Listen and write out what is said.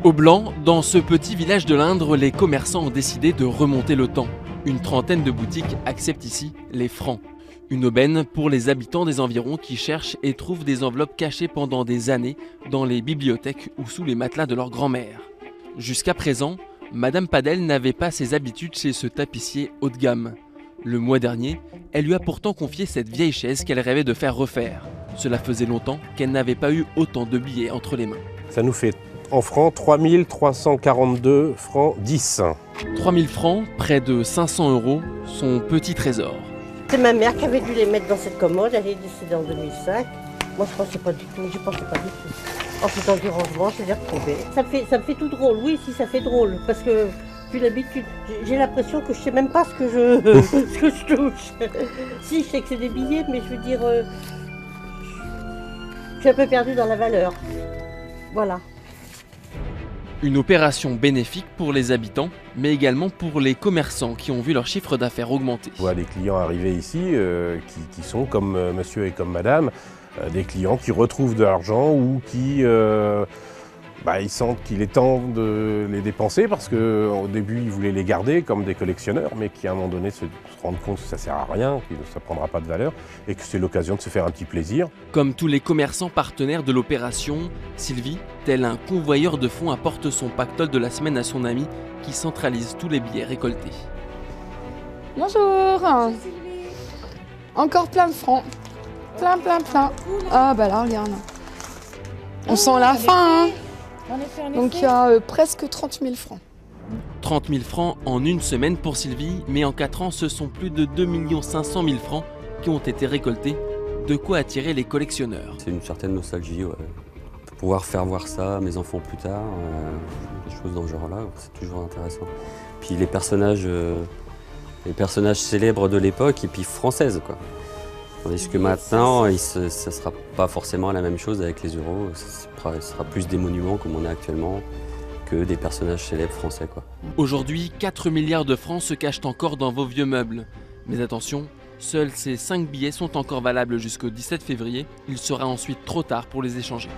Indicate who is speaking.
Speaker 1: Au Blanc, dans ce petit village de l'Indre, les commerçants ont décidé de remonter le temps. Une trentaine de boutiques acceptent ici les francs. Une aubaine pour les habitants des environs qui cherchent et trouvent des enveloppes cachées pendant des années dans les bibliothèques ou sous les matelas de leur grand-mère. Jusqu'à présent, Madame Padel n'avait pas ses habitudes chez ce tapissier haut de gamme. Le mois dernier, elle lui a pourtant confié cette vieille chaise qu'elle rêvait de faire refaire. Cela faisait longtemps qu'elle n'avait pas eu autant de billets entre les mains.
Speaker 2: Ça nous fait en francs 3342 francs 10.
Speaker 1: 3000 francs, près de 500 €, son petit trésor.
Speaker 3: C'est ma mère qui avait dû les mettre dans cette commode, elle est décédée en 2005. Moi je pensais pas du tout, j'y pensais pas du tout. En faisant du rangement, je les ai retrouvés. Ça me fait tout drôle, oui si ça fait drôle, parce que vu l'habitude, j'ai l'impression que je sais même pas ce que ce que je touche. Si, je sais que c'est des billets, mais je veux dire, je suis un peu perdue dans la valeur. Voilà.
Speaker 1: Une opération bénéfique pour les habitants, mais également pour les commerçants qui ont vu leur chiffre d'affaires augmenter.
Speaker 2: On voit des clients arriver ici qui sont comme monsieur et comme madame, des clients qui retrouvent de l'argent ou qui ils sentent qu'il est temps de les dépenser parce qu'au début ils voulaient les garder comme des collectionneurs, mais qui à un moment donné se rendent compte que ça ne sert à rien, que ça ne prendra pas de valeur et que c'est l'occasion de se faire un petit plaisir.
Speaker 1: Comme tous les commerçants partenaires de l'opération, Sylvie, tel un convoyeur de fonds, apporte son pactole de la semaine à son ami qui centralise tous les billets récoltés.
Speaker 4: Bonjour. Encore plein de francs. Plein. Ah bah là, regarde. On sent la fin, hein. Donc il y a presque 30 000 francs.
Speaker 1: 30 000 francs en une semaine pour Sylvie, mais en 4 ans, ce sont plus de 2 500 000 francs qui ont été récoltés. De quoi attirer les collectionneurs.
Speaker 5: C'est une certaine nostalgie, ouais. Pouvoir faire voir ça à mes enfants plus tard, des choses dans ce genre-là, c'est toujours intéressant. Puis les personnages célèbres de l'époque et puis françaises, quoi. Tandis que maintenant, ça ne sera pas forcément la même chose avec les euros. Ce sera plus des monuments comme on a actuellement que des personnages célèbres français, quoi.
Speaker 1: Aujourd'hui, 4 milliards de francs se cachent encore dans vos vieux meubles. Mais attention, seuls ces 5 billets sont encore valables jusqu'au 17 février. Il sera ensuite trop tard pour les échanger.